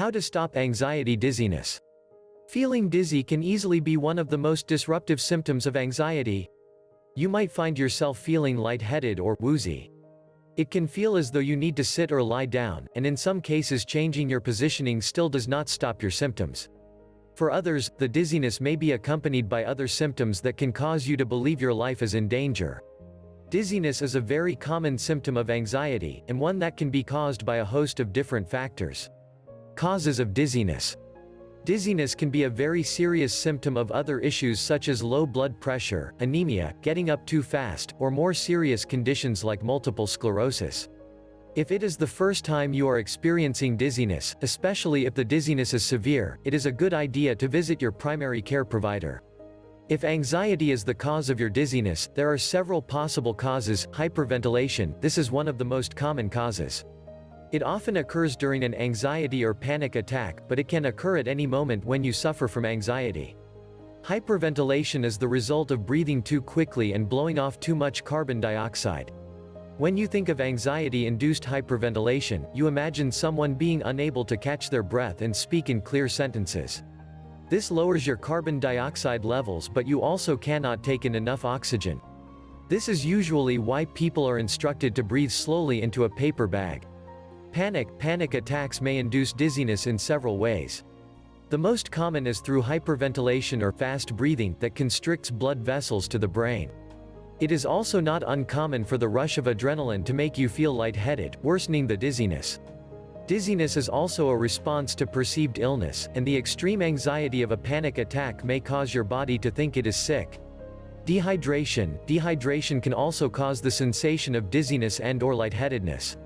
How to stop anxiety dizziness. Feeling dizzy can easily be one of the most disruptive symptoms of anxiety. You might find yourself feeling lightheaded or woozy. It can feel as though you need to sit or lie down, and in some cases changing your positioning still does not stop your symptoms. For others, the dizziness may be accompanied by other symptoms that can cause you to believe your life is in danger. Dizziness is a very common symptom of anxiety, and one that can be caused by a host of different factors. Causes of dizziness. Dizziness can be a very serious symptom of other issues such as low blood pressure, anemia, getting up too fast, or more serious conditions like multiple sclerosis. If it is the first time you are experiencing dizziness, especially if the dizziness is severe, it is a good idea to visit your primary care provider. If anxiety is the cause of your dizziness, there are several possible causes. Hyperventilation, this is one of the most common causes. It often occurs during an anxiety or panic attack, but it can occur at any moment when you suffer from anxiety. Hyperventilation is the result of breathing too quickly and blowing off too much carbon dioxide. When you think of anxiety-induced hyperventilation, you imagine someone being unable to catch their breath and speak in clear sentences. This lowers your carbon dioxide levels, but you also cannot take in enough oxygen. This is usually why people are instructed to breathe slowly into a paper bag. Panic attacks may induce dizziness in several ways. The most common is through hyperventilation or fast breathing that constricts blood vessels to the brain. It is also not uncommon for the rush of adrenaline to make you feel lightheaded, worsening the dizziness. Dizziness is also a response to perceived illness, and the extreme anxiety of a panic attack may cause your body to think it is sick. Dehydration can also cause the sensation of dizziness and/or lightheadedness.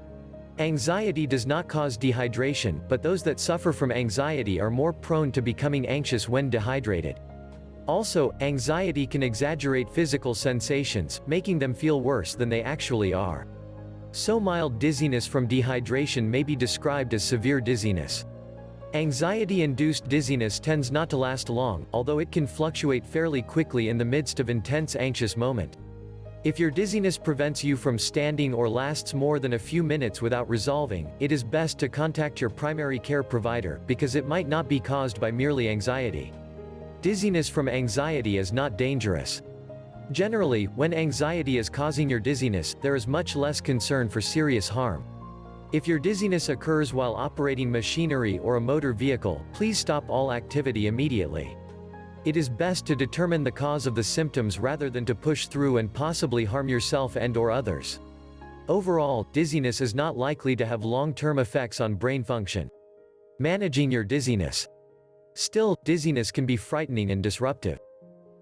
Anxiety does not cause dehydration, but those that suffer from anxiety are more prone to becoming anxious when dehydrated. Also, anxiety can exaggerate physical sensations, making them feel worse than they actually are. So mild dizziness from dehydration may be described as severe dizziness. Anxiety-induced dizziness tends not to last long, although it can fluctuate fairly quickly in the midst of intense anxious moment. If your dizziness prevents you from standing or lasts more than a few minutes without resolving, it is best to contact your primary care provider, because it might not be caused by merely anxiety. Dizziness from anxiety is not dangerous. Generally, when anxiety is causing your dizziness, there is much less concern for serious harm. If your dizziness occurs while operating machinery or a motor vehicle, please stop all activity immediately. It is best to determine the cause of the symptoms rather than to push through and possibly harm yourself and/or others. Overall, dizziness is not likely to have long-term effects on brain function. Managing your dizziness. Still, dizziness can be frightening and disruptive.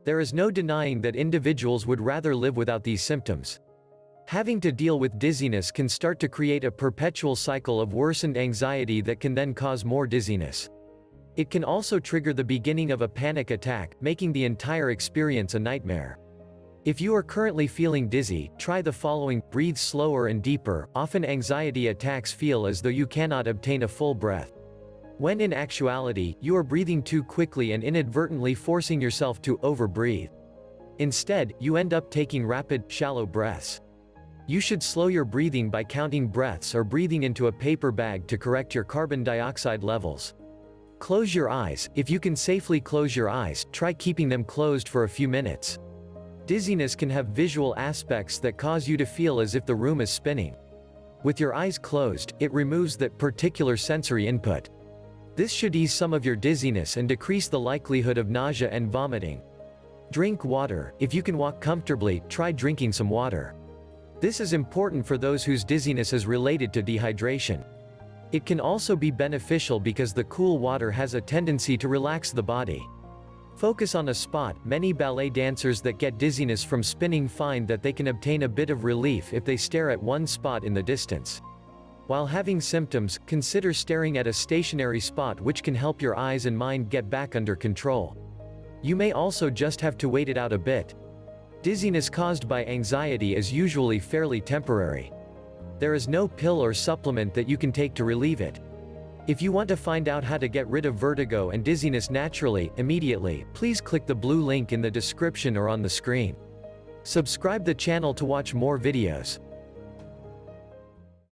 There is no denying that individuals would rather live without these symptoms. Having to deal with dizziness can start to create a perpetual cycle of worsened anxiety that can then cause more dizziness. It can also trigger the beginning of a panic attack, making the entire experience a nightmare. If you are currently feeling dizzy, try the following: breathe slower and deeper. Often anxiety attacks feel as though you cannot obtain a full breath, when in actuality, you are breathing too quickly and inadvertently forcing yourself to overbreathe. Instead, you end up taking rapid, shallow breaths. You should slow your breathing by counting breaths or breathing into a paper bag to correct your carbon dioxide levels. Close your eyes. If you can safely close your eyes, try keeping them closed for a few minutes. Dizziness can have visual aspects that cause you to feel as if the room is spinning. With your eyes closed, it removes that particular sensory input. This should ease some of your dizziness and decrease the likelihood of nausea and vomiting. Drink water. If you can walk comfortably, try drinking some water. This is important for those whose dizziness is related to dehydration. It can also be beneficial because the cool water has a tendency to relax the body. Focus on a spot. Many ballet dancers that get dizziness from spinning find that they can obtain a bit of relief if they stare at one spot in the distance. While having symptoms, consider staring at a stationary spot, which can help your eyes and mind get back under control. You may also just have to wait it out a bit. Dizziness caused by anxiety is usually fairly temporary. There is no pill or supplement that you can take to relieve it. If you want to find out how to get rid of vertigo and dizziness naturally, immediately, please click the blue link in the description or on the screen. Subscribe the channel to watch more videos.